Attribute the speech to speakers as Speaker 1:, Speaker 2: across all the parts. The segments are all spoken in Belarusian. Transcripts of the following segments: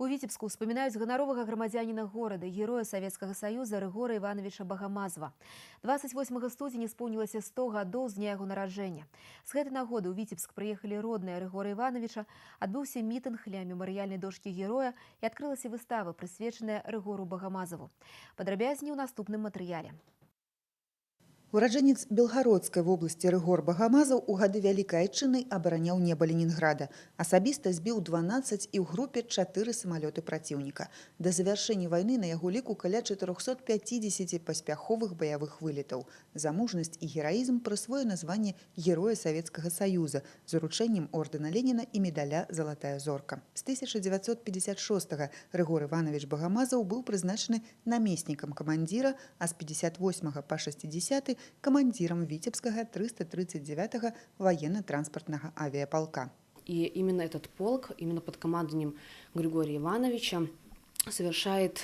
Speaker 1: У Витебску вспоминают ганаровага грамадзяніна горада, героя Советского Союза Рыгора Ивановича Багамазова. 28 студзеня исполнилось 100 гадоў з дня яго нараджэння. З гэтай нагоды ў Витебск прыехалі родныя Рыгора Ивановича, адбыўся мітынг ля мемарыяльнай дошкі героя і адкрылася выстава, прысвечаная Рыгору Багамазову. Падрабязней у наступным матэрыяле.
Speaker 2: Ураджэнец Белгородскай вобласці Рыгор Багамазаў у гады Вялікай Айчыннай абараняў неба Ленінграда. Асабіста збіў 12 і ў групе 4 самалёты праціўніка. Да завяршэння вайны на яго ліку каля 450 паспяховых баявых вылетаў. За мужнасць і гераізм прысвоена званне Героя Советского Союза з уручэннем ордэна Леніна і медаля «Залатая зорка». З 1956-го Рыгор Иванович Багамазаў быў прызначаны намеснікам камандзіра, а з 58 па 60 командиром Витебского 339-го военно-транспортного авиаполка.
Speaker 3: И именно этот полк, именно под командованием Григория Ивановича, совершает,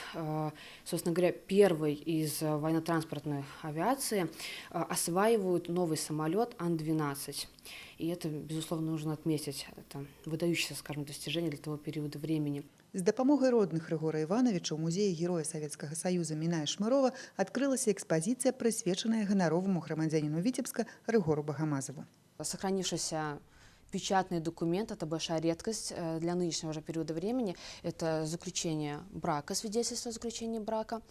Speaker 3: собственно говоря, первый из военно-транспортной авиации, осваивают новый самолет Ан-12. И это, безусловно, нужно отметить. Это выдающееся, скажем, достижение для того периода времени.
Speaker 2: З дапамогай родных Рыгора Ивановича ў музеі Героя Советского Союза Міная Шмырова адкрылася экспазіцыя, прысвечаная ганароваму грамадзяніну Витебска Рыгору Багамазову.
Speaker 3: Сохранившийся печатный документ – это большая редкость для нынешнего же периода времени. Это заключение брака, свидетельство о заключении брака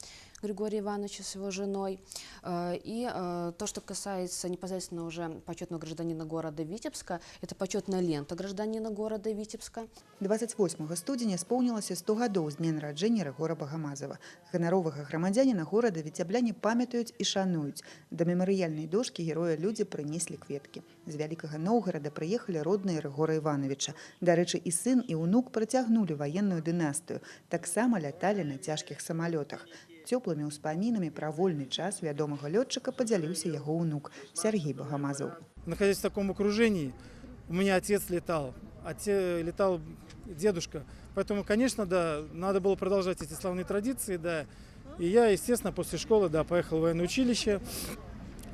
Speaker 3: Григория Ивановича с его женой. И то, что касается непосредственно уже почетного гражданина города Витебска, это почетная лента гражданина города Витебска.
Speaker 2: 28 студзеня исполнилось 100 гадоў з дня нараджэння Рыгора Багамазова. Ганаровага грамадзяніна горада віцябляне памятаюць і шануюць. Да мемарыяльнай дошкі героя людзі прынеслі кветкі. З Вялікага Новгорада прыехалі родныя Рыгора Ивановича. Дарэчы, і сын, і ўнук працягнулі ваенную дынастыю. Таксама ляталі на цяжкіх самалётах. Цёплымі ўспамінамі пра вольны час вядомага лётчыка падзяліўся яго ўнук Сергей Багамазов.
Speaker 4: Находясь в таком окружении, у меня отец летал дедушка. Поэтому, конечно, да, надо было продолжать эти славные традиции, да. И я, естественно, после школы, да, поехал в военное училище.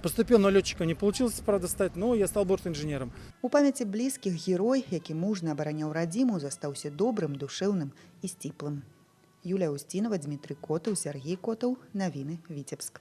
Speaker 4: Поступил на лётчика, не получилось, правда, стать, но я стал бортинженером.
Speaker 2: У памяці блізкіх герой, які мужна абараняў радзіму, застаўся добрым, душэўным і сціплым. Юлія Устінова, Дмітрый Котаў, Сергей Котаў. Навіны, Витебск.